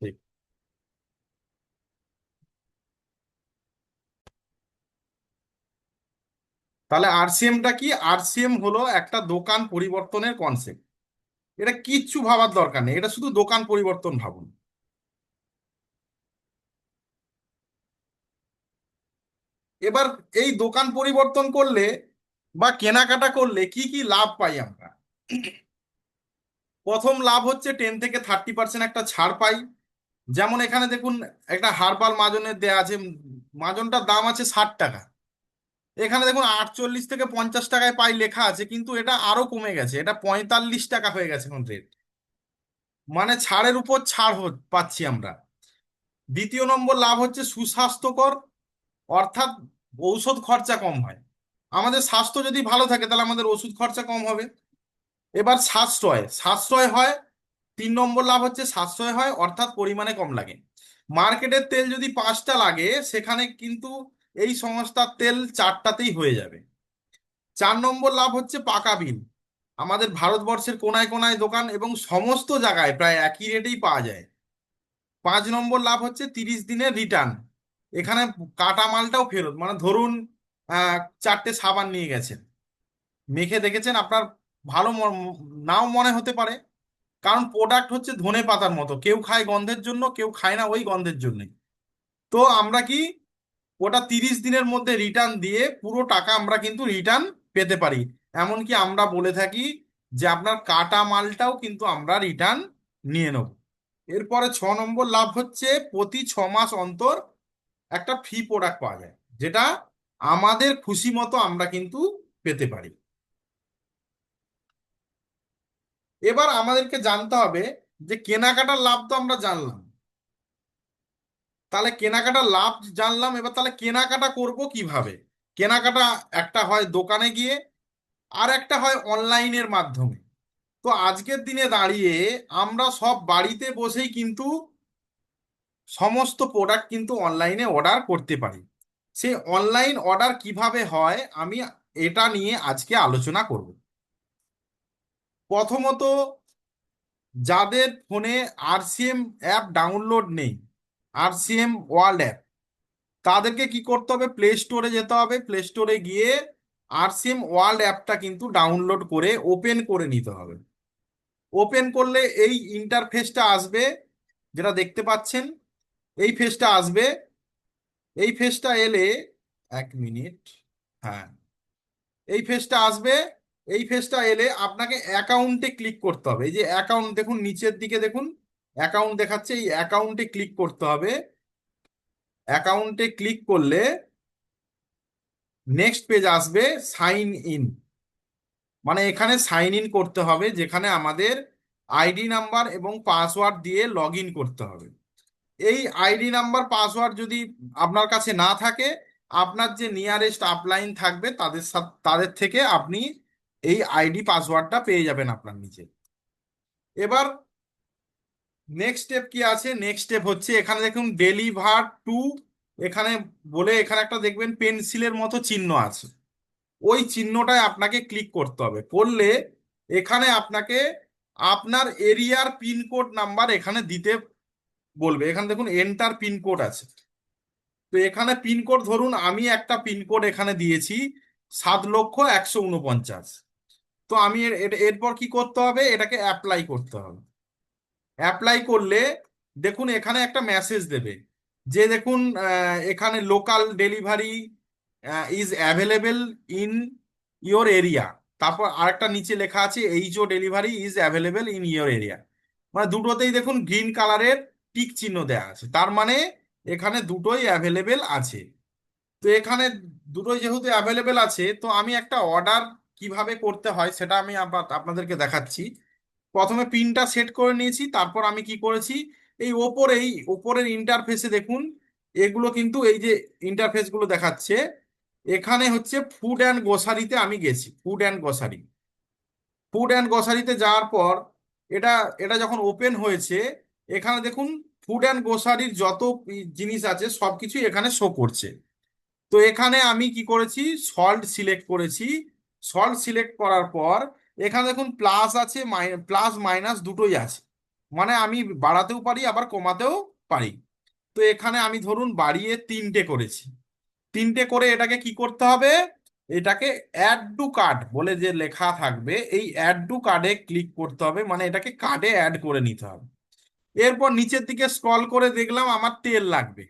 ঠিক। তাহলে আরসিএমটা কি? আরসিএম হলো একটা দোকান পরিবর্তনের কনসেপ্ট। এটা কিচ্ছু ভাবার দরকার নেই, এটা শুধু দোকান পরিবর্তন ভাবুন। এবার এই দোকান পরিবর্তন করলে বা কেনাকাটা করলে কি কি লাভ পাই আমরা? প্রথম লাভ হচ্ছে 10 থেকে 30% একটা ছাড় পাই। যেমন এখানে দেখুন, একটা হার্বাল মাজনের দেয়া আছে, মাজনটার দাম আছে 60 টাকা। এখানে দেখুন 48 থেকে 50 টাকায় পাই লেখা আছে, কিন্তু এটা আরো কমে গেছে, এটা 45 টাকা হয়ে গেছে এখন রেট। মানে ছাড়ের উপর ছাড় পাচ্ছি আমরা। দ্বিতীয় নম্বর লাভ হচ্ছে সুস্বাস্থ্যকর, অর্থাৎ ঔষধ খরচা কম হয়। আমাদের স্বাস্থ্য যদি ভালো থাকে তাহলে আমাদের ওষুধ খরচা কম হবে। এবার সাশ্রয় সাশ্রয় হয়। 3 নম্বর লাভ হচ্ছে সাশ্রয় হয়, অর্থাৎ পরিমাণে কম লাগে। মার্কেটের তেল যদি 5টা লাগে, সেখানে কিন্তু এই সংস্থার তেল 4টাতেই হয়ে যাবে। 4 নম্বর লাভ হচ্ছে পাকা বিল। আমাদের ভারতবর্ষের কোনায় কোনায় দোকান এবং সমস্ত জায়গায় প্রায় একই রেটেই পাওয়া যায়। 5 নম্বর লাভ হচ্ছে 30 দিনের রিটার্ন। এখানে কাটা মালটাও ফেরত, মানে ধরুন 4টে সাবান নিয়ে গেছেন, মেখে দেখেছেন, আপনার ভালো নাও মনে হতে পারে, কারণ প্রোডাক্ট হচ্ছে ধনে পাতার মতো, কেউ খায় গন্ধের জন্য, কেউ খায় না ওই গন্ধের জন্যই। তো আমরা কি, ওটা 30 দিনের মধ্যে রিটার্ন দিয়ে পুরো টাকা আমরা কিন্তু রিটার্ন পেতে পারি। এমনকি আমরা বলে থাকি যে আপনার কাটা মালটাও কিন্তু আমরা রিটার্ন নিয়ে নেব। এরপরে 6 নম্বর লাভ হচ্ছে প্রতি 6 মাস অন্তর একটা ফ্রি প্রোডাক্ট পাওয়া যায়, যেটা আমাদের খুশি মতো আমরা কিন্তু পেতে পারি। এবার আমাদেরকে জানতে হবে যে কেনাকাটার লাভ তো আমরা জানলাম, তাহলে কেনাকাটার লাভ জানলাম, এবার তাহলে কেনাকাটা করব কিভাবে? কেনাকাটা একটা হয় দোকানে গিয়ে, আর একটা হয় অনলাইনের মাধ্যমে। তো আজকের দিনে দাঁড়িয়ে আমরা সব বাড়িতে বসেই কিন্তু সমস্ত প্রোডাক্ট কিন্তু অনলাইনে অর্ডার করতে পারি। সেই অনলাইন অর্ডার কিভাবে হয় আমি এটা নিয়ে আজকে আলোচনা করব। প্রথমত, যাদের ফোনে আরসিএম অ্যাপ ডাউনলোড নেই, আরসিএম ওয়ার্ল্ড অ্যাপ, তাদেরকে কি করতে হবে? প্লে স্টোরে যেতে হবে, প্লে স্টোরে গিয়ে আরসিএম ওয়ার্ল্ড অ্যাপটা কিন্তু ডাউনলোড করে ওপেন করে নিতে হবে। ওপেন করলে এই ইন্টারফেসটা আসবে, যেটা দেখতে পাচ্ছেন, এই ফেসটা আসবে। এই ফেসটা এলে, 1 মিনিট, হ্যাঁ, এই ফেসটা আসবে। এই ফেসটা এলে আপনাকে অ্যাকাউন্টে ক্লিক করতে হবে। এই যে অ্যাকাউন্ট দেখুন, নিচের দিকে দেখুন অ্যাকাউন্ট দেখাচ্ছে, এই অ্যাকাউন্টে ক্লিক করতে হবে। অ্যাকাউন্টে ক্লিক করলে নেক্সট পেজ আসবে, সাইন ইন। মানে এখানে সাইন ইন করতে হবে, যেখানে আমাদের আইডি নাম্বার এবং পাসওয়ার্ড দিয়ে লগ ইন করতে হবে। এই আইডি নাম্বার পাসওয়ার্ড যদি আপনার কাছে না থাকে, আপনার যে নিয়ারেস্ট আপলাইন থাকবে তাদের সাথে, তাদের থেকে আপনি এই আইডি পাসওয়ার্ডটা পেয়ে যাবেন আপনার নিচে। এবার নেক্সট স্টেপ কি আছে? নেক্সট স্টেপ হচ্ছে, এখানে দেখুন ডেলিভার টু, এখানে বলে এখানে একটা দেখবেন পেন্সিলের মতো চিহ্ন আছে, ওই চিহ্নটায় আপনাকে ক্লিক করতে হবে। করলে এখানে আপনাকে আপনার এরিয়ার পিনকোড নাম্বার এখানে দিতে বলবে। এখানে দেখুন এন্টার পিনকোড আছে। তো এখানে পিনকোড ধরুন আমি একটা পিনকোড এখানে দিয়েছি 7,149,000। তো আমি এরপর কি করতে হবে? এটাকে অ্যাপ্লাই করতে হবে। অ্যাপ্লাই করলে দেখুন এখানে একটা মেসেজ দেবে, যে দেখুন এখানে local delivery is available in your area. তারপর আরেকটা নিচে লেখা আছে HO delivery is available in your area. মানে দুটোতেই দেখুন গ্রিন কালারের টিক চিহ্ন দেওয়া আছে, তার মানে এখানে দুটোই অ্যাভেলেবেল আছে। তো এখানে দুটোই যেহেতু অ্যাভেলেবেল আছে, তো আমি একটা অর্ডার কিভাবে করতে হয় সেটা আমি আপনাদেরকে দেখাচ্ছি। প্রথমে পিনটা সেট করে নিয়েছি, তারপর আমি কি করেছি, এই ওপরেই ওপরের ইন্টারফেসে দেখুন, এগুলো কিন্তু এই যে ইন্টারফেসগুলো দেখাচ্ছে, এখানে হচ্ছে ফুড অ্যান্ড গ্রোসারিতে আমি গেছি। Food and grocery, food and গ্রোসারিতে যাওয়ার পর এটা এটা যখন ওপেন হয়েছে, এখানে দেখুন ফুড অ্যান্ড গ্রোসারির যত জিনিস আছে সব কিছুই এখানে শো করছে। তো এখানে আমি কি করেছি, সল্ট সিলেক্ট করেছি। সল্ট সিলেক্ট করার পর এখানে দেখুন প্লাস আছে, প্লাস মাইনাস দুটোই আছে। মানে আমি বাড়াতেও পারি আবার কমাতেও পারি। তো এখানে আমি ধরুন বাড়িয়ে 3টে করেছি। 3টে করে এটাকে কি করতে হবে, এটাকে অ্যাড টু কার্ট বলে যে লেখা থাকবে, এই অ্যাড টু কার্ডে ক্লিক করতে হবে, মানে এটাকে কার্ডে অ্যাড করে নিতে হবে। এরপর নিচের দিকে স্ক্রল করে দেখলাম আমার তেল লাগবে।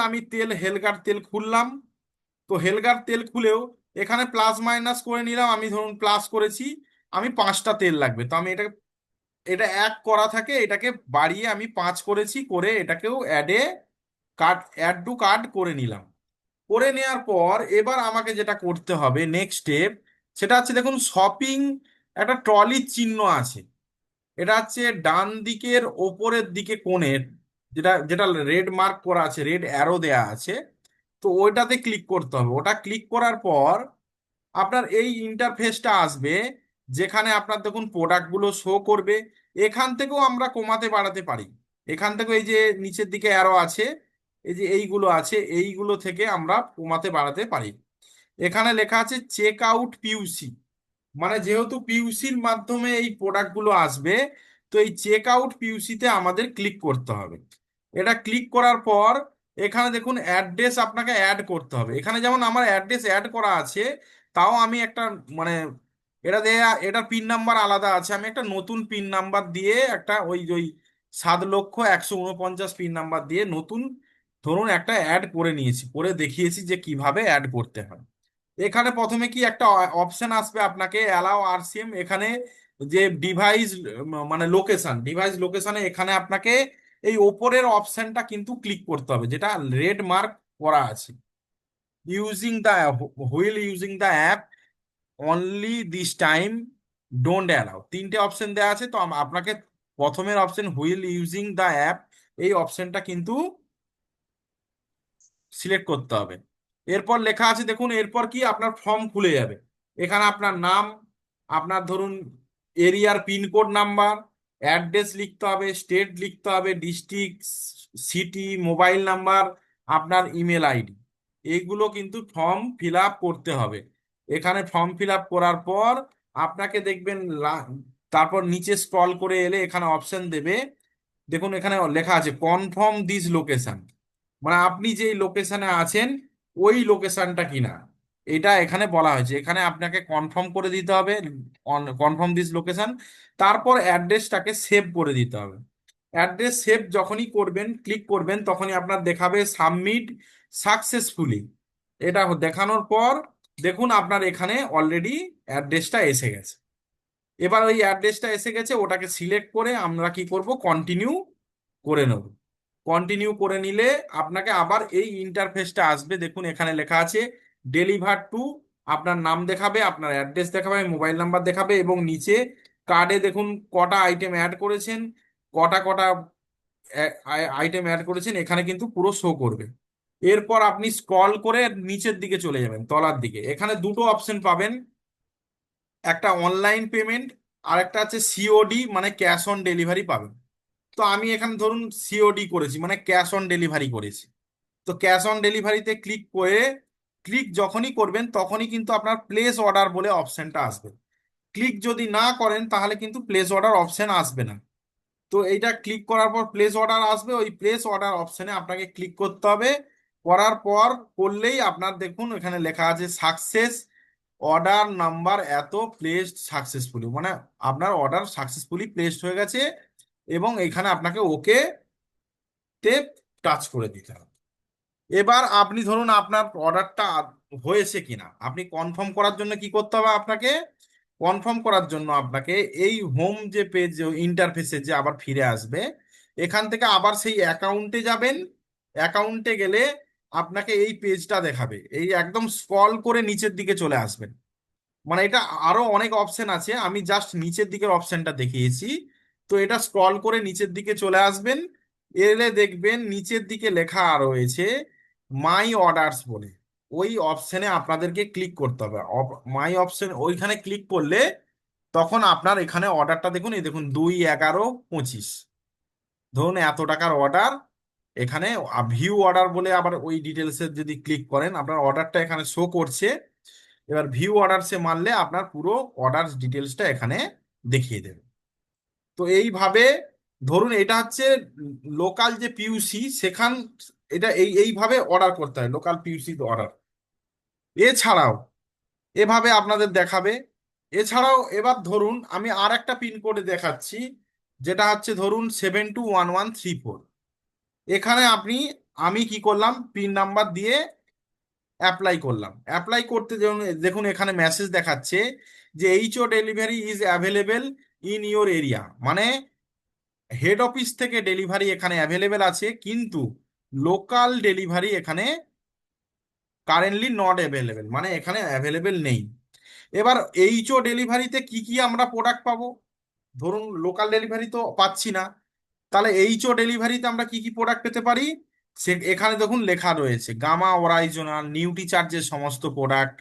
আমি তেল হেলগার তেল খুললাম। তো হেলগার তেল খুলেও এখানে প্লাস মাইনাস করে নিলাম, আমি ধরুন প্লাস করেছি, আমি 5টা তেল লাগবে, তো আমি এটা এটা এক করা থাকে, এটাকে বাড়িয়ে আমি 5 করেছি, করে এটাকেও অ্যাড টু কার্ট করে নিলাম। করে নেওয়ার পর এবার আমাকে যেটা করতে হবে নেক্সট স্টেপ, সেটা হচ্ছে দেখুন শপিং, একটা ট্রলির চিহ্ন আছে। এটা হচ্ছে ডান দিকের ওপরের দিকে কোণের, যেটা যেটা রেড মার্ক করা আছে, রেড অ্যারো দেয়া আছে। তো ওইটাতে ক্লিক করতে হবে। ওটা ক্লিক করার পর আপনার এই ইন্টারফেসটা আসবে, যেখানে আপনার দেখুন প্রোডাক্টগুলো শো করবে। এখান থেকেও আমরা কমাতে বাড়াতে পারি। এখান থেকে এই যে নিচের দিকে অ্যারো আছে, এই যে এইগুলো আছে, এইগুলো থেকে আমরা কমাতে বাড়াতে পারি। এখানে লেখা আছে চেক আউট পিউসি, মানে যেহেতু পিউসির মাধ্যমে এই প্রোডাক্টগুলো আসবে, তো এই চেক আউট পিউসিতে আমাদের ক্লিক করতে হবে। এটা ক্লিক করার পর এখানে দেখুন অ্যাড্রেস আপনাকে অ্যাড করতে হবে। এখানে যেমন আমার অ্যাড্রেস অ্যাড করা আছে, তাও আমি একটা মানে এটা দিয়ে, এটার পিন নাম্বার আলাদা আছে, আমি একটা নতুন পিন নাম্বার দিয়ে একটা ওই ওই 7,149 পিন নাম্বার দিয়ে নতুন ধরুন একটা অ্যাড করে নিয়েছি, করে দেখিয়েছি যে কিভাবে অ্যাড করতে হয়। এখানে প্রথমে কি একটা অপশন আসবে, আপনাকে অ্যালাউ আরসিএম, এখানে যে ডিভাইস মানে ডিভাইস লোকেশনে এখানে আপনাকে এই ওপরের অপশনটা কিন্তু ক্লিক করতে হবে, যেটা রেড মার্ক করা আছে, using the wheel using the app only this time, don't allow, 3টে অপশন দেওয়া আছে। তো আপনাকে প্রথমের option wheel using the app, এই অপশনটা কিন্তু সিলেক্ট করতে হবে। এরপর লেখা আছে দেখুন, এরপর কি আপনার ফর্ম খুলে যাবে। এখানে আপনার নাম, আপনার ধরুন এরিয়ার পিনকোড নাম্বার, অ্যাড্রেস লিখতে হবে, স্টেট লিখতে হবে, ডিস্ট্রিক্ট, সিটি, মোবাইল নাম্বার, আপনার ইমেল আইডি, এইগুলো কিন্তু ফর্ম ফিল আপ করতে হবে। এখানে ফর্ম ফিল আপ করার পর আপনাকে দেখবেন তারপর নিচে স্ক্রল করে এলে এখানে অপশন দেবে। দেখুন এখানে লেখা আছে কনফার্ম দিস লোকেশন, মানে আপনি যেই লোকেশনে আছেন ওই লোকেশনটা কিনা, এটা এখানে বলা হয়েছে। এখানে আপনাকে কনফার্ম করে দিতে হবে, কনফার্ম দিস লোকেশন। তারপর অ্যাড্রেসটাকে সেভ করে দিতে হবে। অ্যাড্রেস সেভ যখনই করবেন, ক্লিক করবেন, তখনই আপনার দেখাবে সাবমিট সাকসেসফুলি। এটা দেখানোর পর দেখুন আপনার এখানে অলরেডি অ্যাড্রেসটা এসে গেছে। এবার ওই অ্যাড্রেসটা এসে গেছে, ওটাকে সিলেক্ট করে আমরা কি করব, কন্টিনিউ করে নেব। কন্টিনিউ করে নিলে আপনাকে আবার এই ইন্টারফেসটা আসবে। দেখুন এখানে লেখা আছে ডেলিভার টু, আপনার নাম দেখাবে, আপনার অ্যাড্রেস দেখাবে, মোবাইল নাম্বার দেখাবে, এবং নিচে কার্ডে দেখুন কটা আইটেম অ্যাড করেছেন, কটা কটা আইটেম অ্যাড করেছেন, এখানে কিন্তু পুরো শো করবে। এরপর আপনি স্ক্রল করে নিচের দিকে চলে যাবেন, তলার দিকে, এখানে দুটো অপশন পাবেন, একটা অনলাইন পেমেন্ট আর একটা আছে সিওডি, মানে ক্যাশ অন ডেলিভারি পাবেন। তো আমি এখানে ধরুন সিওডি করেছি, মানে ক্যাশ অন ডেলিভারি করেছি। তো ক্যাশ অন ডেলিভারিতে ক্লিক করে, ক্লিক যখনই করবেন তখনই কিন্তু আপনার প্লেস অর্ডার বলে অপশনটা আসবে। ক্লিক যদি না করেন তাহলে কিন্তু প্লেস অর্ডার অপশন আসবে না। তো এইটা ক্লিক করার পর প্লেস অর্ডার আসবে, ওই প্লেস অর্ডার অপশনে আপনাকে ক্লিক করতে হবে। করার পর করলেই আপনার দেখুন এখানে লেখা আছে সাকসেস, অর্ডার নাম্বার এত প্লেসড সাকসেসফুলি, মানে আপনার অর্ডার সাকসেসফুলি প্লেসড হয়ে গেছে, এবং এখানে আপনাকে ওকে তে টাচ করে দিতে হবে। এবার আপনি ধরুন আপনার অর্ডারটা হয়েছে কিনা আপনি কনফার্ম করার জন্য কি করতে হবে, আপনাকে কনফার্ম করার জন্য আপনাকে এই হোম যে পেজ ইন্টারফেসে যে আবার ফিরে আসবে, এখান থেকে আবার সেই অ্যাকাউন্টে যাবেন। অ্যাকাউন্টে গেলে আপনাকে এই পেজটা দেখাবে, এই একদম স্ক্রল করে নিচের দিকে চলে আসবেন। মানে এটা আরো অনেক অপশন আছে, আমি জাস্ট নিচের দিকের অপশনটা দেখিয়েছি। তো এটা স্ক্রল করে নিচের দিকে চলে আসবেন। এলে দেখবেন নিচের দিকে লেখা রয়েছে মাই অর্ডারস বলে, ওই অপশনে আপনাদেরকে ক্লিক করতে হবে। মাই অপশন ওইখানে ক্লিক করলে তখন আপনার এখানে অর্ডারটা দেখুন, এই দেখুন 2/11/25, ধরুন এত টাকার অর্ডার। এখানে ভিউ অর্ডার বলে আবার ওই ডিটেলসের যদি ক্লিক করেন আপনার অর্ডারটা এখানে শো করছে। এবার ভিউ অর্ডারসে মারলে আপনার পুরো অর্ডার ডিটেলসটা এখানে দেখিয়ে দেবে। তো এইভাবে ধরুন এটা হচ্ছে লোকাল যে পিইউসি সেখান, এটা এইভাবে অর্ডার করতে হয়, লোকাল পিইউসি অর্ডার। এছাড়াও এভাবে আপনাদের দেখাবে। এছাড়াও এবার ধরুন আমি আর একটা পিনকোডে দেখাচ্ছি, যেটা হচ্ছে ধরুন 721134। এখানে আমি কি করলাম, পিন নাম্বার দিয়ে অ্যাপ্লাই করলাম। অ্যাপ্লাই করতে দেখুন দেখুন এখানে মেসেজ দেখাচ্ছে যে HO delivery is available in your area, মানে হেড অফিস থেকে ডেলিভারি এখানে অ্যাভেলেবেল আছে, কিন্তু লোকাল ডেলিভারি এখানে কারেন্টলি নট অ্যাভেলেবেল, মানে এখানে অ্যাভেলেবেল নেই। এবার এইচও ডেলিভারিতে কি কি আমরা প্রোডাক্ট পাবো? ধরুন লোকাল ডেলিভারি তো পাচ্ছি না, তাহলে এইচও ডেলিভারিতে আমরা কি কি প্রোডাক্ট পেতে পারি? সে এখানে দেখুন লেখা রয়েছে গামা অরাইজোনাল নিউট্রি চার্জের সমস্ত প্রোডাক্ট,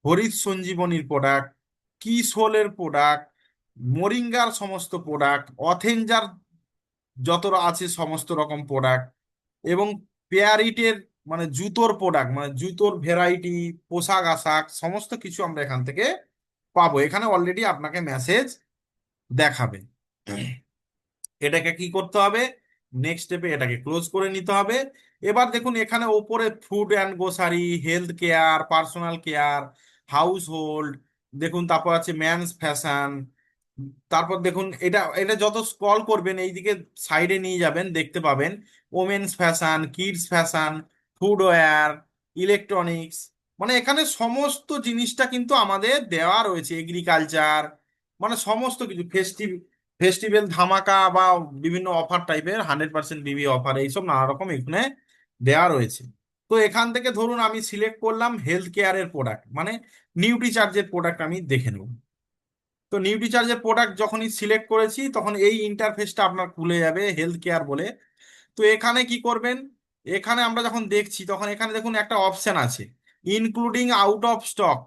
হরিৎ সঞ্জীবনীর প্রোডাক্ট, কিসোলের প্রোডাক্ট, মোরিঙ্গার সমস্ত প্রোডাক্ট, অথেঞ্জার যত আছে সমস্ত রকম প্রোডাক্ট, এবং পেয়ারিটের মানে জুতোর প্রোডাক্ট, মানে জুতোর ভ্যারাইটি, পোশাক আশাক সমস্ত কিছু আমরা এখান থেকে পাবো। এখানে অলরেডি আপনাকে মেসেজ দেখাবে। এটাকে কি করতে হবে, নেক্সট স্টেপে এটাকে ক্লোজ করে নিতে হবে। এবার দেখুন এখানে ওপরে food and grocery, health care, personal care, house hold, দেখুন তারপর আছে ম্যানস ফ্যাশন। তারপর দেখুন এটা এটা যত স্ক্রল করবেন এইদিকে সাইডে নিয়ে যাবেন দেখতে পাবেন women's fashion, kids fashion, footwear, electronics, মানে এখানে সমস্ত জিনিসটা কিন্তু আমাদের দেওয়া রয়েছে, এগ্রিকালচার, মানে সমস্ত কিছু ফেস্টিভ্যাল ধামাকা বা বিভিন্ন অফার টাইপের 100% বিবি অফার, এইসব নানা রকম এখানে দেওয়া রয়েছে। তো এখান থেকে ধরুন আমি সিলেক্ট করলাম হেলথ কেয়ারের প্রোডাক্ট, মানে নিউট্রি চার্জের প্রোডাক্ট আমি দেখে নেব। তো নিউট্রি চার্জের প্রোডাক্ট যখনই সিলেক্ট করেছি তখন এই ইন্টারফেসটা আপনার খুলে যাবে হেলথ কেয়ার বলে। তো এখানে কি করবেন, এখানে আমরা যখন দেখছি তখন এখানে দেখুন একটা অপশন আছে ইনক্লুডিং আউট অফ স্টক।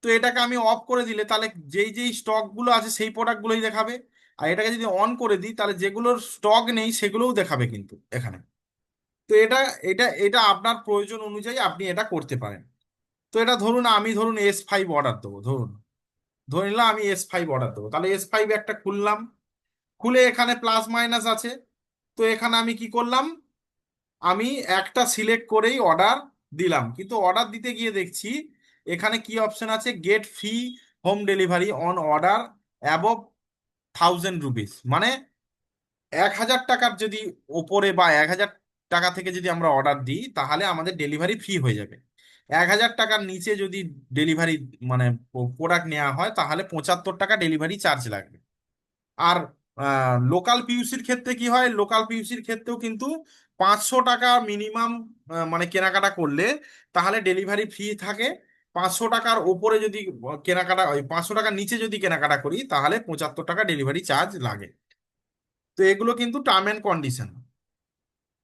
তো এটাকে আমি অফ করে দিলে তাহলে যেই যেই স্টকগুলো আছে সেই প্রোডাক্টগুলোই দেখাবে। আর এটাকে যদি অন করে দিই তাহলে যেগুলোর স্টক নেই সেগুলোও দেখাবে কিন্তু এখানে। তো এটা এটা এটা আপনার প্রয়োজন অনুযায়ী আপনি এটা করতে পারেন। তো এটা ধরুন আমি ধরুন S5 অর্ডার দেবো, ধরুন ধরে নিলাম আমি S5 অর্ডার দেবো, তাহলে S5 একটা খুললাম। খুলে এখানে প্লাস মাইনাস আছে। তো এখানে আমি কি করলাম, আমি একটা সিলেক্ট করেই অর্ডার দিলাম, কিন্তু অর্ডার দিতে গিয়ে দেখছি এখানে কি অপশন আছে, gate free home delivery on order above 1000 rupees, মানে 1000 টাকার যদি ওপরে বা 1000 টাকা থেকে যদি আমরা অর্ডার দিই তাহলে আমাদের ডেলিভারি ফ্রি হয়ে যাবে। 1000 টাকার নিচে যদি ডেলিভারি মানে প্রোডাক্ট নেওয়া হয় তাহলে 75 টাকা ডেলিভারি চার্জ লাগবে। আর লোকাল পিইউসির ক্ষেত্রে কি হয়, লোকাল পিইউসির ক্ষেত্রেও কিন্তু 500 টাকা মিনিমাম মানে কেনাকাটা করলে তাহলে ডেলিভারি ফ্রি থাকে। 500 টাকার ওপরে যদি কেনাকাটা, ওই 500 টাকার নিচে যদি কেনাকাটা করি তাহলে 75 টাকা ডেলিভারি চার্জ লাগে। তো এগুলো কিন্তু টার্ম অ্যান্ড কন্ডিশন।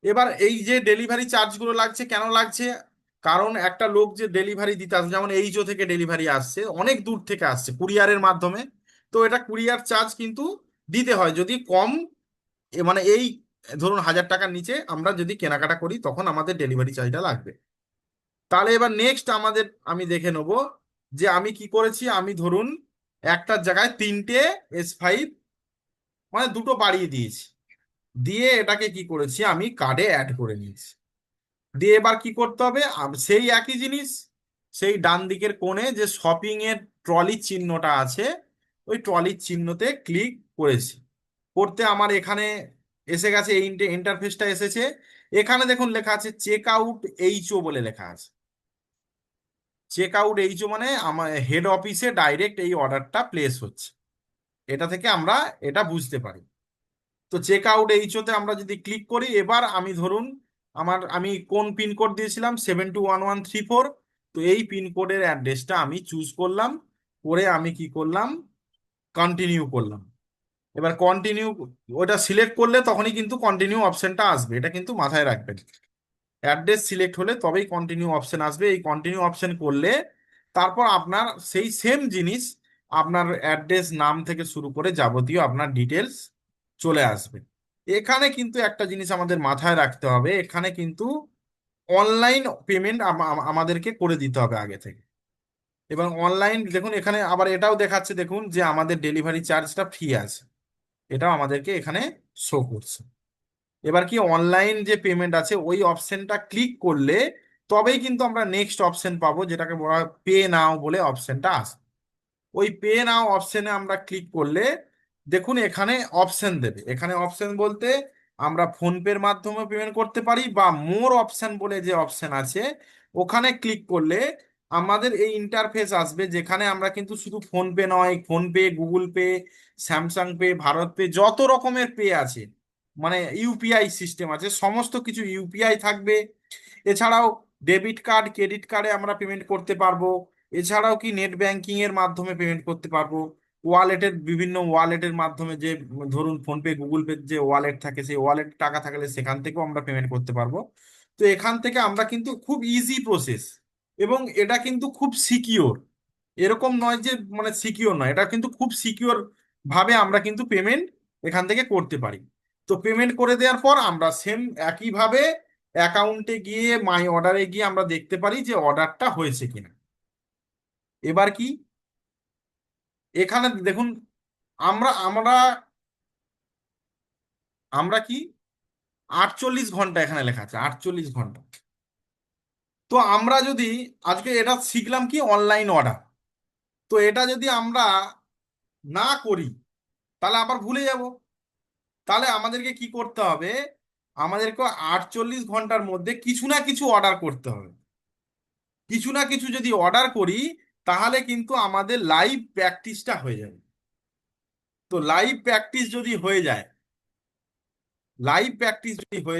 এবার এই যে ডেলিভারি চার্জগুলো লাগছে কেন লাগছে, কারণ একটা লোক যে ডেলিভারি দিতে আসবে, যেমন এইচও থেকে ডেলিভারি আসছে, অনেক দূর থেকে আসছে কুরিয়ারের মাধ্যমে, তো এটা কুরিয়ার চার্জ কিন্তু দিতে হয় যদি কম মানে এই ধরুন 1000 টাকার নিচে আমরা যদি কেনাকাটা করি তখন আমাদের ডেলিভারি চার্জটা লাগবে। তাহলে এবার নেক্সট আমি দেখে নেব যে আমি কি করেছি, আমি ধরুন একটার জায়গায় 3টে S5 মানে দুটো বাড়িয়ে দিয়েছি, দিয়ে এটাকে কি করেছি আমি কার্ডে অ্যাড করে নিয়েছি। দিয়ে এবার কি করতে হবে, সেই একই জিনিস, সেই ডান দিকের কোণে যে শপিং এর ট্রলির চিহ্নটা আছে ওই ট্রলির চিহ্নতে ক্লিক করেছি। করতে আমার এখানে এসে গেছে, এই ইন্টারফেসটা এসেছে। এখানে দেখুন লেখা আছে চেক আউট এইচও বলে লেখা আছে। চেক আউট এইচও মানে আমার হেড অফিসে ডাইরেক্ট এই অর্ডারটা প্লেস হচ্ছে, এটা থেকে আমরা এটা বুঝতে পারি। তো চেক আউট এইচওতে আমরা যদি ক্লিক করি, এবার আমি ধরুন আমি কোন পিনকোড দিয়েছিলাম 721134, তো এই পিনকোডের অ্যাড্রেসটা আমি চুজ করলাম, করে আমি কি করলাম, কন্টিনিউ করলাম। এবার কন্টিনিউ ওটা সিলেক্ট করলে তখনই কিন্তু কন্টিনিউ অপশনটা আসবে, এটা কিন্তু মাথায় রাখবেন। অ্যাড্রেস সিলেক্ট হলে তবেই কন্টিনিউ অপশন আসবে, এই কন্টিনিউ অপশন করলে তারপর আপনার সেই সেম জিনিস আপনার অ্যাড্রেস নাম থেকে শুরু করে যাবতীয় আপনার ডিটেলস চলে আসবে। এখানে কিন্তু একটা জিনিস আমাদের মাথায় রাখতে হবে, এখানে কিন্তু অনলাইন পেমেন্ট আমাদেরকে করে দিতে হবে আগে থেকে। এবং অনলাইন দেখুন এখানে আবার এটাও দেখাচ্ছে দেখুন যে আমাদের ডেলিভারি চার্জটা ফ্রি আছে, এটাও আমাদেরকে এখানে শো করছে। এবার কি অনলাইন যে পেমেন্ট আছে ওই অপশনটা ক্লিক করলে তবেই কিন্তু আমরা নেক্সট অপশন পাবো, যেটাকে বলা হয় পে নাও বলে অপশনটা আসে। ওই পে নাও অপশনে আমরা ক্লিক করলে দেখুন এখানে অপশন দেবে। এখানে অপশন বলতে আমরা ফোনপের মাধ্যমে পেমেন্ট করতে পারি, বা মোর অপশন বলে যে অপশন আছে ওখানে ক্লিক করলে আমাদের এই ইন্টারফেস আসবে, যেখানে আমরা কিন্তু শুধু ফোনপে নয়, PhonePe, Google pay, Samsung pay, Bharat pay, যত রকমের পে আছে, মানে ইউপিআই সিস্টেম আছে, সমস্ত কিছু ইউপিআই থাকবে। এছাড়াও ডেবিট কার্ড, ক্রেডিট কার্ডে আমরা পেমেন্ট করতে পারবো। এছাড়াও কি নেট ব্যাংকিং এর মাধ্যমে পেমেন্ট করতে পারবো। ওয়ালেটের বিভিন্ন ওয়ালেটের মাধ্যমে, যে ধরুন ফোনপে, গুগল পে যে ওয়ালেট থাকে, সেই ওয়ালেট টাকা থাকলে সেখান থেকেও আমরা পেমেন্ট করতে পারবো। তো এখান থেকে আমরা কিন্তু খুব ইজি প্রসেস, এবং এটা কিন্তু খুব সিকিওর। এরকম নয় যে মানে সিকিওর নয়, এটা কিন্তু খুব সিকিওর ভাবে আমরা কিন্তু পেমেন্ট এখান থেকে করতে পারি। তো পেমেন্ট করে দেওয়ার পর আমরা সেম একইভাবে অ্যাকাউন্টে গিয়ে মাই অর্ডারে গিয়ে আমরা দেখতে পারি যে অর্ডারটা হয়েছে কিনা। এবার কি এখানে দেখুন, আমরা আমরা আমরা কি 48 ঘন্টা এখানে লেখা আছে, 48 ঘন্টা। তো আমরা যদি আজকে এটা শিখলাম কি অনলাইন অর্ডার, তো এটা যদি আমরা না করি তাহলে আবার ভুলে যাব। তাহলে আমাদেরকে কি করতে হবে? আমাদেরকে 48 ঘন্টার মধ্যে কিছু না কিছু অর্ডার করতে হবে। কিছু না কিছু যদি অর্ডার করি তাহলে কিন্তু আমাদের লাইভ প্র্যাকটিসটা হয়ে যাবে। তো লাইভ প্র্যাকটিস যদি হয়ে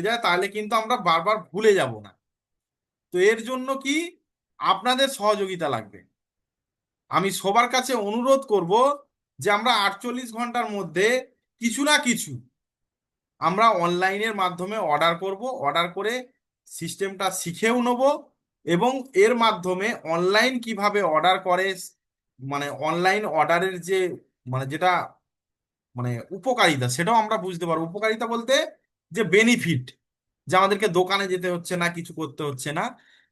যায় তাহলে কিন্তু আমরা বারবার ভুলে যাব না। তো এর জন্য কি আপনাদের সহযোগিতা লাগবে। আমি সবার কাছে অনুরোধ করব যে আমরা 48 ঘন্টার মধ্যে কিছু না কিছু আমরা অনলাইনের মাধ্যমে অর্ডার করব, অর্ডার করে সিস্টেমটা শিখেও নেব, এবং এর মাধ্যমে অনলাইন কিভাবে অর্ডার করে, মানে অনলাইন অর্ডারের যে মানে যেটা মানে উপকারিতা সেটাও আমরা বুঝতে পারবো। উপকারিতা বলতে যে বেনিফিট, যে আমাদেরকে দোকানে যেতে হচ্ছে না, কিছু করতে হচ্ছে না,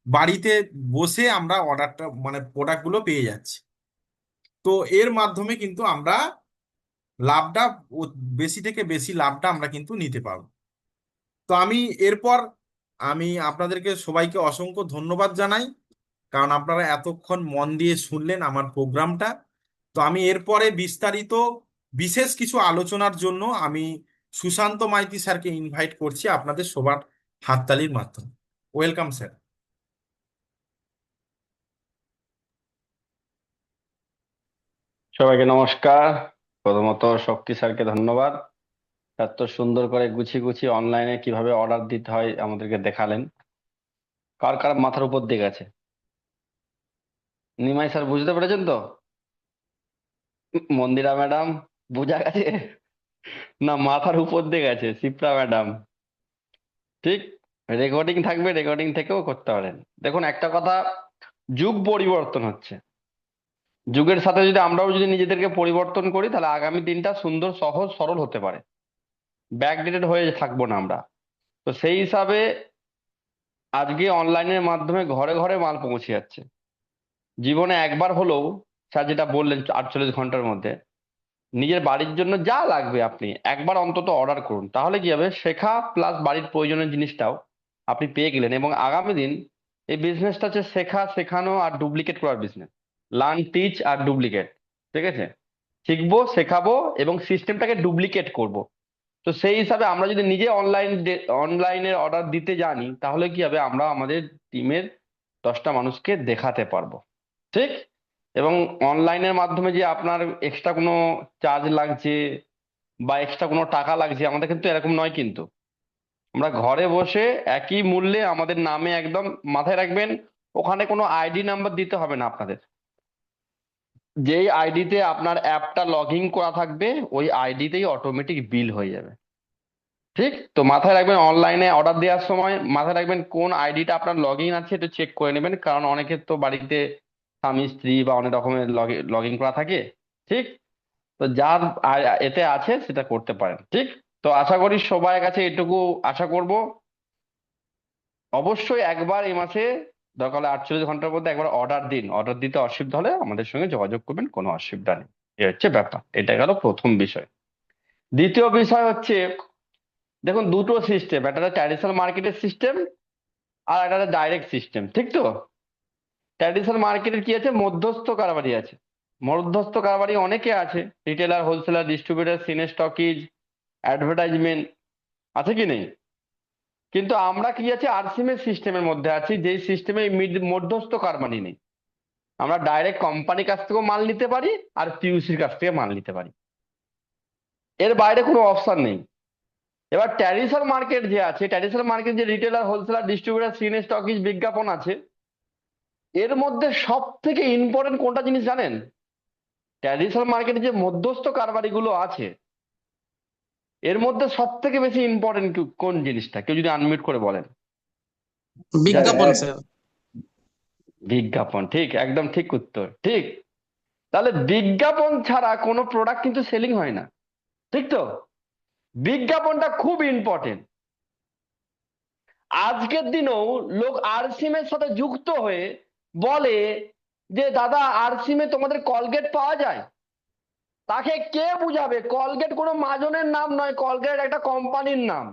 বাড়িতে বসে আমরা অর্ডারটা মানে প্রোডাক্টগুলো পেয়ে যাচ্ছি। তো এর মাধ্যমে কিন্তু আমরা লাভটা বেশি থেকে বেশি লাভটা আমরা কিন্তু নিতে পারবো। তো এরপর আমি আপনাদেরকে সবাইকে অসংখ্য ধন্যবাদ জানাই, কারণ আপনারা এতক্ষণ মন দিয়ে শুনলেন আমার প্রোগ্রামটা। তো আমি এরপরে বিস্তারিত বিশেষ কিছু আলোচনার জন্য আমি সুশান্ত মাইতি স্যারকে ইনভাইট করছি আপনাদের সবার হাততালির মাধ্যমে। Welcome sir. সবাইকে নমস্কার। প্রথমত শক্তি স্যারকে ধন্যবাদ, এত সুন্দর করে গুছিয়ে গুছিয়ে অনলাইনে কিভাবে অর্ডার দিতে হয় আমাদেরকে দেখালেন। কার কার মাথার উপর দিয়ে গেছে? নিমাই স্যার বুঝতে পেরেছেন তো? মন্দিরা ম্যাডাম বুঝা গেছে? না মাথার উপর দিয়ে গেছে শিপ্রা ম্যাডাম? ঠিক। রেকর্ডিং থাকবে, রেকর্ডিং থেকেও করতে পারেন। দেখুন একটা কথা, যুগ পরিবর্তন হচ্ছে। যুগের সাথে যদি আমরাও যদি নিজেদেরকে পরিবর্তন করি তাহলে আগামী দিনটা সুন্দর, সহজ, সরল হতে পারে। ব্যাকডেটেড হয়ে থাকবো না আমরা। তো সেই হিসাবে আজকে অনলাইনের মাধ্যমে ঘরে ঘরে মাল পৌঁছে যাচ্ছে। জীবনে একবার হলেও, স্যার যেটা বললেন 48 ঘন্টার মধ্যে নিজের বাড়ির জন্য যা লাগবে আপনি একবার অন্তত অর্ডার করুন, তাহলে কি হবে, শেখা প্লাস বাড়ির প্রয়োজনীয় জিনিসটাও আপনি পেয়ে গেলেন। এবং আগামী দিন এই বিজনেসটা হচ্ছে শেখা, শেখানো আর ডুপ্লিকেট করার বিজনেস। লার্ন, টিচ আর ডুপ্লিকেট। ঠিক আছে? শিখবো, শেখাবো এবং সিস্টেমটাকে ডুপ্লিকেট করব। তো সেই হিসাবে আমরা যদি নিজে অনলাইনের অর্ডার দিতে জানি তাহলে কি হবে, আমরা আমাদের টিমের 10টা মানুষকে দেখাতে পারবো। ঠিক। এবং অনলাইনের মাধ্যমে যে আপনার এক্সট্রা কোনো চার্জ লাগছে বা এক্সট্রা কোনো টাকা লাগছে, আমাদের কিন্তু এরকম নয় কিন্তু। আমরা ঘরে বসে একই মূল্যে আমাদের নামে একদম, মাথায় রাখবেন, ওখানে কোনো আইডি নাম্বার দিতে হবে না আপনাদের। যেই আইডিতে আপনার অ্যাপটা লগ ইন করা থাকবে ওই আইডিতেই অটোমেটিক বিল হয়ে যাবে। ঠিক। তো মাথায় রাখবেন অনলাইনে অর্ডার দেওয়ার সময় মাথায় রাখবেন কোন আইডিটা আপনার লগ ইন আছে একটু চেক করে নেবেন, কারণ অনেকের তো বাড়িতে স্বামী স্ত্রী বা অনেক রকমের লগ ইন করা থাকে। ঠিক। তো যার এতে আছে সেটা করতে পারেন। ঠিক। তো আশা করি সবার কাছে এটুকু আশা করব, অবশ্যই একবার এই মাসে দরকার হলে 48 ঘন্টার মধ্যে একবার অর্ডার দিন। অর্ডার দিতে অসুবিধা হলে আমাদের সঙ্গে যোগাযোগ করবেন, কোনো অসুবিধা নেই। এই হচ্ছে ব্যাপার, এটা গেল প্রথম বিষয়। দ্বিতীয় বিষয় হচ্ছে দেখুন দুটো সিস্টেম, একটা ট্র্যাডিশনাল মার্কেটের সিস্টেম আর একটা ডাইরেক্ট সিস্টেম, ঠিক তো? ট্র্যাডিশনাল মার্কেটের কি আছে, মধ্যস্থ কারবারি আছে। মধ্যস্থ কারবারি অনেকে আছে, রিটেলার, হোলসেলার, ডিস্ট্রিবিউটার, সিনে স্টকিজ, অ্যাডভার্টাইজমেন্ট, আছে কি নেই? কিন্তু আমরা কি আছে, আরসিএম সিস্টেমের মধ্যে আছি, যেই সিস্টেমে মধ্যস্থ কারবারি নেই। আমরা ডাইরেক্ট কোম্পানির কাছ থেকেও মাল নিতে পারি আর পিইউসির কাছ থেকে মাল নিতে পারি, এর বাইরে কোনো অপশন নেই। এবার ট্র্যাডিশনাল মার্কেট যে আছে, ট্র্যাডিশনাল মার্কেট যে রিটেলার, হোলসেলার, ডিস্ট্রিবিউটার, সিনে স্টকিজ, বিজ্ঞাপন আছে, এর মধ্যে সব থেকে ইম্পর্টেন্ট কোনটা জিনিস জানেন? ট্র্যাডিশনাল মার্কেটে যে মধ্যস্থ কারবারি গুলো আছে, এর মধ্যে সব থেকে বেশি ইম্পর্টেন্ট কোন জিনিসটা, কেউ যদি আনমিউট করে বলেন। বিজ্ঞাপন স্যার। বিজ্ঞাপন, ঠিক, একদম ঠিক উত্তর, ঠিক। তাহলে বিজ্ঞাপন ছাড়া কোনো প্রোডাক্ট কিন্তু সেলিং হয় না, ঠিক তো? বিজ্ঞাপনটা খুব ইম্পর্টেন্ট। আজকের দিনেও লোক আরসিএম এর সাথে যুক্ত হয়ে বলে যে দাদা আরসিএম এ তোমাদের কলগেট পাওয়া যায়। তাকে কে বুঝাবে? কলগেট কোনো মাজনের নাম নয়, কলগেট একটা কোম্পানির নাম।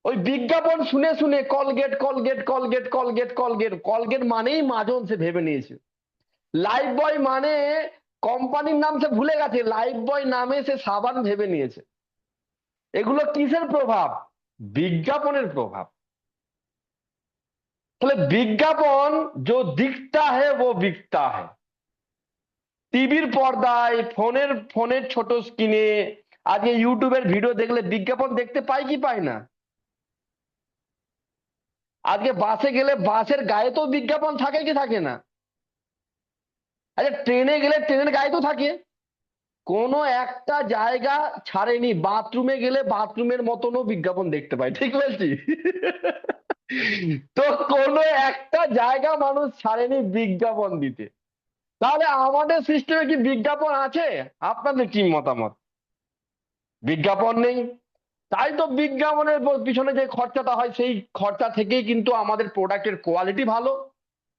ওই বিজ্ঞাপন শুনে শুনে Colgate Colgate Colgate Colgate Colgate, Colgate মানেই মাজন সে ভেবে নিয়েছে। লাইফ বয় মানে কোম্পানির নাম সে ভুলে গেছে, লাইফ বয় নামে সে সাবান ভেবে নিয়েছে। এগুলো কিসের প্রভাব? বিজ্ঞাপনের প্রভাব। তাহলে বিজ্ঞাপন जो दिखता है वो बिकता है। টিভির পর্দায়, ফোনের ছোট স্ক্রিনে, আজকে ইউটিউবের ভিডিও দেখলে বিজ্ঞাপন দেখতে পাই কি পাই না? আজকে বাসে গেলে বাসের গায়ে তো বিজ্ঞাপন থাকে কি থাকে না? আচ্ছা ট্রেনে গেলে ট্রেনের গায়ে তো থাকে। কোনো একটা জায়গা ছাড়েনি, বাথরুমে গেলে বাথরুমের মতনও বিজ্ঞাপন দেখতে পাই, ঠিক বলছি? তো কোনো একটা জায়গা মানুষ ছাড়েনি বিজ্ঞাপন দিতে। তাহলে আমাদের সিস্টেমে কি বিজ্ঞাপন আছে? আপনাদের কি মতামত? বিজ্ঞাপন নেই। তাই তো বিজ্ঞাপনের পিছনে যে খরচাটা হয়, সেই খরচা থেকেই কিন্তু আমাদের প্রোডাক্টের কোয়ালিটি ভালো,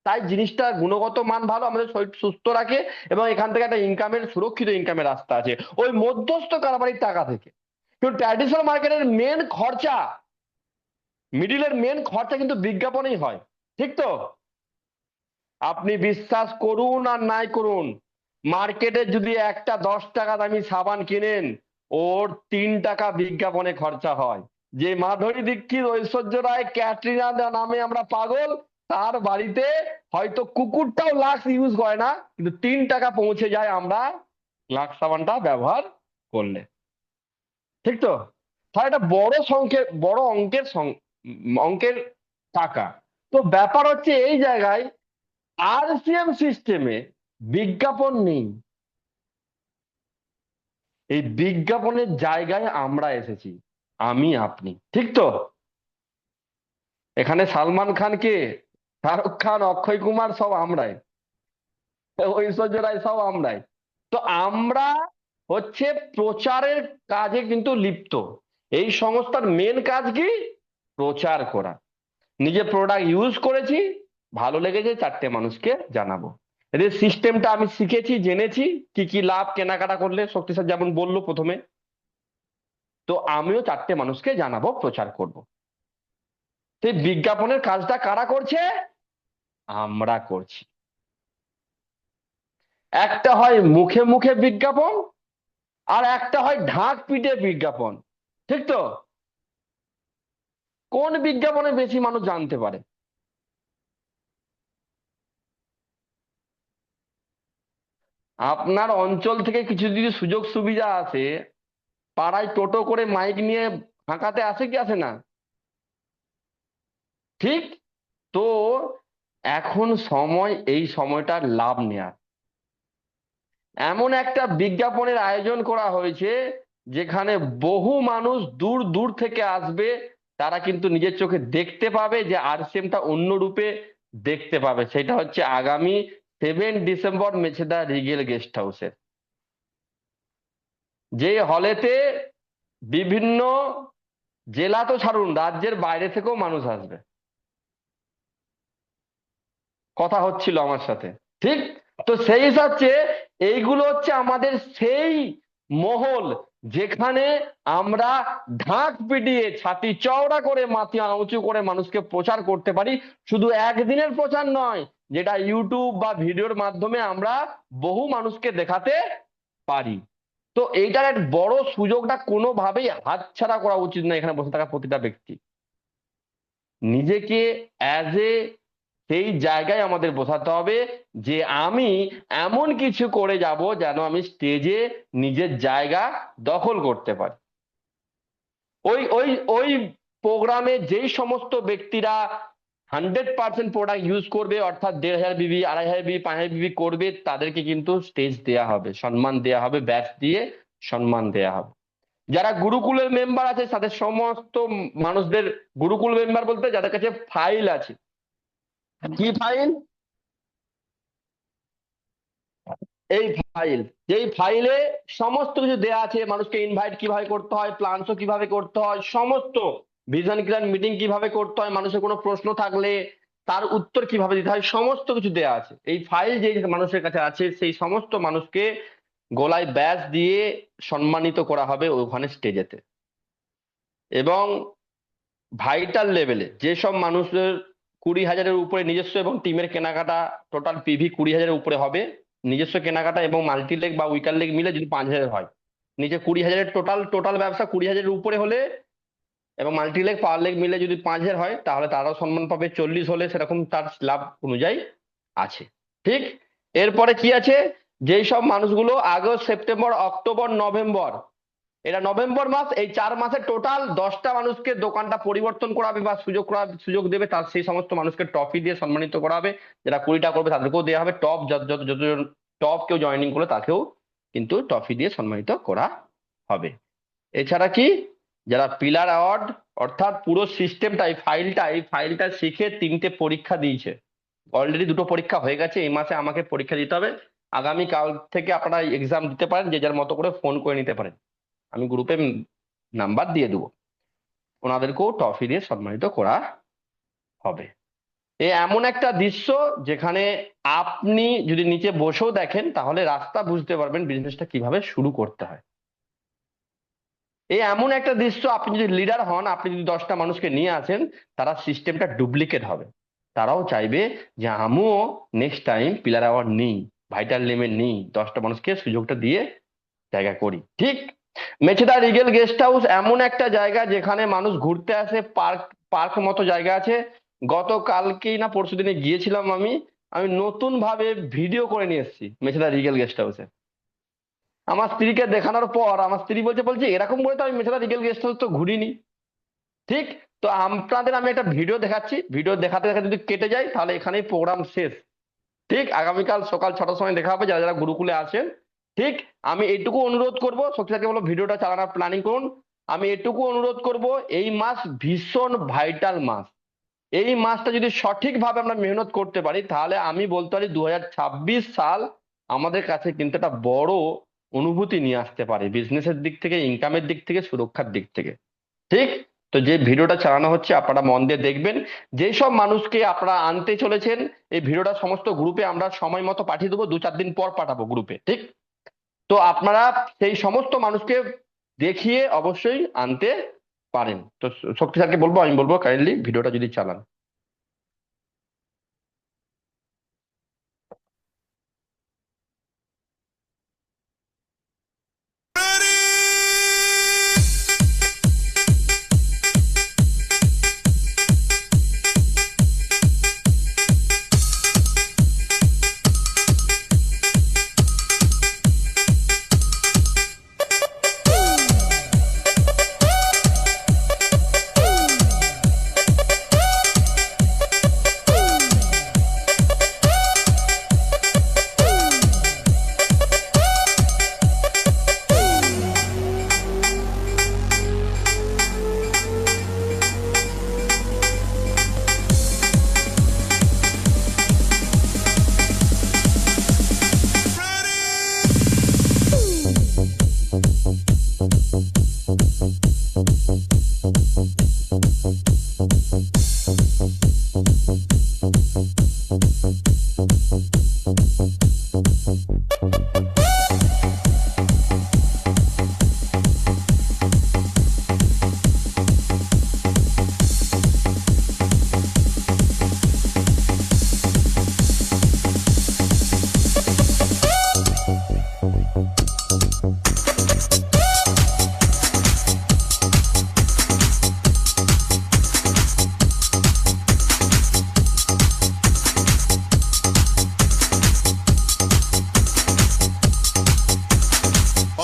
তাই জিনিসটা গুণগত মান ভালো, আমাদের শরীর সুস্থ রাখে, এবং এখান থেকে একটা ইনকামের, সুরক্ষিত ইনকামের রাস্তা আছে ওই মধ্যস্থ কারবারির টাকা থেকে। কিন্তু ট্র্যাডিশনাল মার্কেটের মেন খরচা, মিডিলের মেন খরচা কিন্তু বিজ্ঞাপনেই হয়, ঠিক তো? আপনি বিশ্বাস করুন আর নাই করুন, মার্কেটে যদি একটা 10 টাকা দামি সাবান কিনেন, ওর 3 টাকা বিজ্ঞাপনে খরচা হয়। যে মাধুরী দীক্ষিত, ঐশ্বর্য রায়, ক্যাটরিনা নামে আমরা পাগল, তার বাড়িতে হয়তো কুকুরটাও লাক্স ইউজ করে না, কিন্তু 3 টাকা পৌঁছে যায় আমরা লাক্স সাবানটা ব্যবহার করলে, ঠিক তো? তাহলে এটা বড় সংখ্যের, বড় অঙ্কের টাকা। তো ব্যাপার হচ্ছে এই জায়গায় আরসিএম সিস্টেমে বিজ্ঞাপন নেই। এই বিজ্ঞাপনের জায়গায় আমরা এসেছি, আমি আপনি, ঠিক তো? এখানে সালমান খান কে, শাহরুখ খান, অক্ষয় কুমার সব আমরাই, ঐশ্বর্য রায় সব আমরাই। তো আমরা হচ্ছে প্রচারের কাজে কিন্তু লিপ্ত। এই সংস্থার মেন কাজ কি? প্রচার করা। নিজে প্রোডাক্ট ইউজ করেছি, ভালো লেগেছে, 4টে মানুষকে জানাবো। এদের সিস্টেমটা আমি শিখেছি, জেনেছি কি কি লাভ কেনাকাটা করলে, শক্তি স্যার যেমন বললো প্রথমে। তো আমিও 4টে মানুষকে জানাবো, প্রচার করব। সেই বিজ্ঞাপনের কাজটা কারা করছে? আমরা করছি। একটা হয় মুখে মুখে বিজ্ঞাপন, আর একটা হয় ঢাক পিটে বিজ্ঞাপন, ঠিক তো? কোন বিজ্ঞাপনে বেশি মানুষ জানতে পারে? আপনার অঞ্চল থেকে কিছু যদি সুযোগ সুবিধা আছে, পাড়ায় টোটো করে মাইক নিয়ে হাঁকাতে আসে কি আসে না? ঠিক তো। এখন সময়, এই সময়টার লাভ নেওয়ার। এমন একটা বিজ্ঞাপনের আয়োজন করা হয়েছে যেখানে বহু মানুষ দূর দূর থেকে আসবে, তারা কিন্তু নিজের চোখে দেখতে পাবে, যে আরসিএমটা অন্য রূপে দেখতে পাবে। সেটা হচ্ছে আগামী 7 ডিসেম্বর মেছেদা রিগেল গেস্ট হাউসে, যে হলেতে বিভিন্ন জেলা তো ছাড়ুন, রাজ্যের বাইরে থেকেও মানুষ আসবে। কথা হচ্ছিল আমার সাথে, ঠিক তো? সেই হিসাবে এইগুলো হচ্ছে আমাদের সেই মহল, যেখানে আমরা ঢাক পিটিয়ে ছাতি চওড়া করে মাথা উঁচু করে মানুষকে প্রচার করতে পারি। শুধু একদিনের প্রচার নয়, যেটা ইউটিউব বা ভিডিওর মাধ্যমে আমরা বহু মানুষকে দেখাতে পারি। তো এইটার এক বড় সুযোগটা কোনোভাবেই হাতছাড়া করা উচিত না এখানে বসে থাকা প্রতিটা ব্যক্তি। নিজেকে অ্যাজ এ সেই জায়গায় আমাদের বোঝাতে হবে যে আমি এমন কিছু করে যাব যেন আমি স্টেজে নিজের জায়গা দখল করতে পারি। ওই ওই ওই প্রোগ্রামে যেই সমস্ত ব্যক্তিরা 100% প্রোডাক্ট ইউজ করবে, অর্থাৎ 1,500 বিবি, 2,500 বিবি, 5,000 বিবি করবে, তাদেরকে কিন্তু স্টেজ দেয়া হবে, সম্মান দেয়া হবে, ব্যাচ দিয়ে সম্মান দেয়া হবে। যারা গুরুকুলের মেম্বার আছে তাদের সমস্ত মানুষদের, গুরুকুল মেম্বার বলতে যাদের কাছে ফাইল আছে। কি ফাইল? এই ফাইল, যেই ফাইলে সমস্ত কিছু দেয়া আছে, মানুষকে ইনভাইট কিভাবে করতে হয়, প্ল্যান শো কিভাবে করতে হয়, সমস্ত ভিশন ক্লিয়ার মিটিং কিভাবে করতে হয়, মানুষের কোনো প্রশ্ন থাকলে তার উত্তর কিভাবে দিতে হয়, সমস্ত কিছু দেয়া আছে। এই ফাইল যে মানুষের কাছে আছে সেই সমস্ত মানুষকে গলায় ব্যাজ দিয়ে সম্মানিত করা হবে ওখানে স্টেজেতে। এবং ভাইটাল লেভেলে যেসব মানুষের 20,000-এর উপরে নিজস্ব এবং টিমের কেনাকাটা, টোটাল পিভি 20,000-এর উপরে হবে, নিজস্ব কেনাকাটা এবং মাল্টি লেগ বা উইকার লেগ মিলে যদি 5,000 হয়, নিচে 20,000-এর টোটাল ব্যবসা 20,000-এর উপরে হলে এবং মাল্টি লেগ পাওয়ার লেগ মিলে যদি 5,000 হয়, তাহলে তারাও সম্মান পাবে। 40 হলে সেরকম তার স্ল্যাব অনুযায়ী আছে। ঠিক, এরপরে কি আছে? যেই সব মানুষগুলো আগস্ট, সেপ্টেম্বর, অক্টোবর, নভেম্বর, এটা নভেম্বর মাস, এই 4 মাসে টোটাল 10টা মানুষকে দোকানটা পরিবর্তন করাবে বা সুযোগ দেবে, তার সেই সমস্ত মানুষকে ট্রফি দিয়ে সম্মানিত করা হবে। যারা 20টা করবে তাদেরকেও দেওয়া হবে টপ, যতজন টপ কেউ জয়েনিং করলে তাকেও কিন্তু ট্রফি দিয়ে সম্মানিত করা হবে। এছাড়া কি, যারা পিলার অ্যাওয়ার্ড, অর্থাৎ পুরো সিস্টেমটা, এই ফাইলটা শিখে 3টে পরীক্ষা দিয়েছে, অলরেডি 2টো পরীক্ষা হয়ে গেছে, এই মাসে আমাকে পরীক্ষা দিতে হবে। আগামী কাল থেকে আপনারা এক্সাম দিতে পারেন, যে যার মতো করে ফোন করে নিতে পারেন, আমি গ্রুপে নাম্বার দিয়ে দেবো, ওনাদেরকেও ট্রফি দিয়ে সম্মানিত করা হবে। এ এমন একটা দৃশ্য যেখানে আপনি যদি নিচে বসেও দেখেন তাহলে রাস্তা বুঝতে পারবেন বিজনেসটা কিভাবে শুরু করতে হয়। এই এমন একটা দৃশ্য, আপনি যদি লিডার হন, আপনি যদি 10টা মানুষকে নিয়ে আসেন, তারা সিস্টেমটা ডুপ্লিকেট হবে, তারাও চাইবে যে আমিও নেক্সট টাইম পিলার অ্যাওয়ার্ড নিই, ভাইটাল নেমে নিই, 10টা মানুষকে সুযোগটা দিয়ে জায়গা করি। ঠিক, মেচেদা রিগেল গেস্ট হাউস এমন একটা জায়গা যেখানে মানুষ ঘুরতে আসে, পার্ক মতো জায়গা আছে। গতকালকেই না পরশুদিনে গিয়েছিলাম আমি নতুন ভাবে ভিডিও করে নিয়ে এসেছি মেচেদা রিগেল গেস্ট হাউসে। আমার স্ত্রীকে দেখানোর পর আমার স্ত্রী বলছে এরকম করে তো আমি মেচেদা রিগেল গেস্ট হাউস তো ঘুরিনি। ঠিক, তো আপনাদের আমি একটা ভিডিও দেখাচ্ছি, ভিডিও দেখাতে দেখাতে যদি কেটে যায় তাহলে এখানেই প্রোগ্রাম শেষ। ঠিক, আগামীকাল সকাল 6টার সময় দেখা হবে যারা যারা গুরুকুলে আছেন। ঠিক, আমি এইটুকু অনুরোধ করব, শক্তিদাকে বলো ভিডিওটা চালানোর প্ল্যানিং করুন। আমি এটুকু অনুরোধ করব, এই মাস ভীষণ ভাইটাল মাস। এই মাসটা যদি সঠিকভাবে আমরা মেহনত করতে পারি তাহলে আমি বলতে পারি 2026 সাল আমাদের কাছে কিন্তু একটা বড় অনুভূতি নিয়ে আসতে পারে, বিজনেসের দিক থেকে, ইনকামের দিক থেকে, সুরক্ষার দিক থেকে। ঠিক, তো যে ভিডিওটা চালানো হচ্ছে আপনারা মন দিয়ে দেখবেন। যেই সব মানুষকে আপনারা আনতে চলেছেন, এই ভিডিওটা সমস্ত গ্রুপে আমরা সময় মতো পাঠিয়ে দেবো, 2-4 দিন পর পাঠাবো গ্রুপে। ঠিক, তো আপনারা সেই সমস্ত মানুষকে দেখিয়ে অবশ্যই আনতে পারেন। তো শক্তি স্যারকে বলবো, আমি বলবো কাইন্ডলি ভিডিওটা যদি চালান।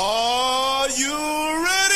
Are you ready? Are you ready?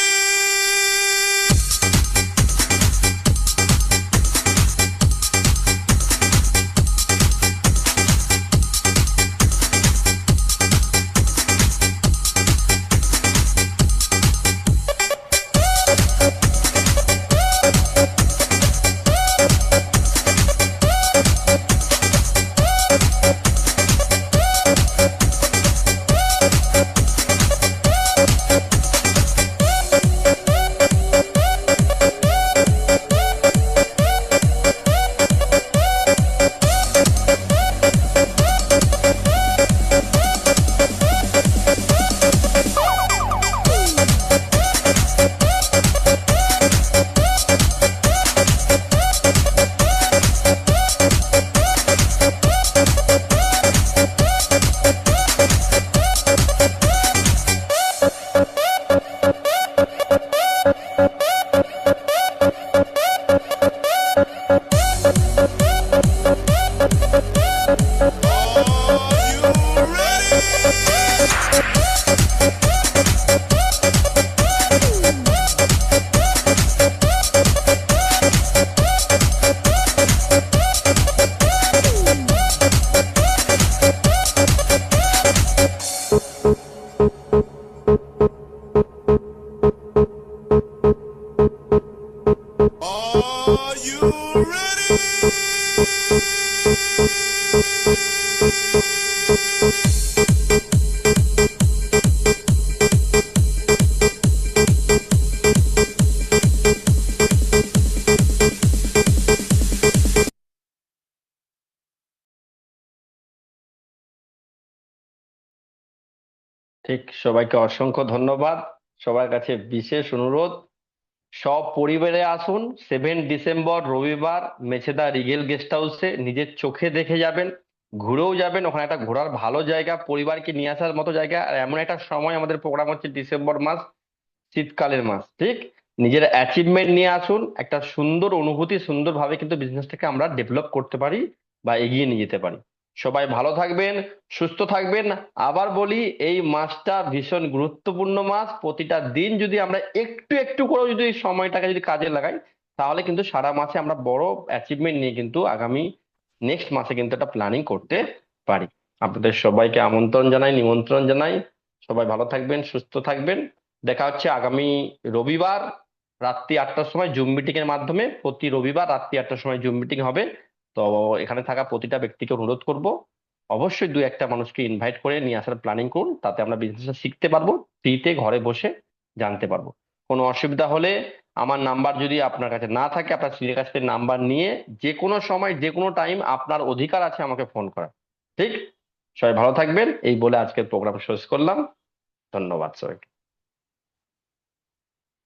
Are you ready? ঠিক, সবাইকে অসংখ্য ধন্যবাদ। সবার কাছে বিশেষ অনুরোধ, সব পরিবারে আসুন 7 ডিসেম্বর রবিবার মেছেদা রিগেল গেস্ট হাউসে, নিজের চোখে দেখে যাবেন, ঘুরেও যাবেন। ওখানে একটা ঘোরার ভালো জায়গা, পরিবারকে নিয়ে আসার মতো জায়গা। আর এমন একটা সময় আমাদের প্রোগ্রাম হচ্ছে, ডিসেম্বর মাস, শীতকালের মাস, ঠিক। নিজের অ্যাচিভমেন্ট নিয়ে আসুন, একটা সুন্দর অনুভূতি, সুন্দরভাবে কিন্তু বিজনেসটাকে আমরা ডেভেলপ করতে পারি বা এগিয়ে নিয়ে যেতে পারি। সবাই ভালো থাকবেন, সুস্থ থাকবেন। আবার বলি, এই মাসটা ভীষণ গুরুত্বপূর্ণ মাস। প্রতিটা দিন যদি আমরা একটু একটু করে যদি এই সময়টাকে যদি কাজে লাগাই, তাহলে কিন্তু সারা মাসে আমরা বড় অ্যাচিভমেন্ট নিয়ে কিন্তু আগামী নেক্সট মাসে কিন্তু একটা প্ল্যানিং করতে পারি। আপনাদের সবাইকে আমন্ত্রণ জানাই, নিমন্ত্রণ জানাই। সবাই ভালো থাকবেন, সুস্থ থাকবেন। দেখা হচ্ছে আগামী রবিবার রাত্রি 8টার সময় জুম মিটিং এর মাধ্যমে। প্রতি রবিবার রাত্রি 8টার সময় জুম মিটিং হবে। তো এখানে থাকা প্রতিটা ব্যক্তিকে অনুরোধ করব, অবশ্যই 2-1টা মানুষকে ইনভাইট করে নিয়ে আসার প্ল্যানিং করুন। তাতে আমরা বিজনেসটা শিখতে পারবো, ফ্রিতে ঘরে বসে জানতে পারবো। কোনো অসুবিধা হলে আমার নাম্বার যদি আপনার কাছে না থাকে, আপনার ছেলের কাছ থেকে নাম্বার নিয়ে যে কোনো সময় যে কোনো টাইম আপনার অধিকার আছে আমাকে ফোন করার। ঠিক, সবাই ভালো থাকবেন। এই বলে আজকের প্রোগ্রাম শেষ করলাম। ধন্যবাদ সবাইকে।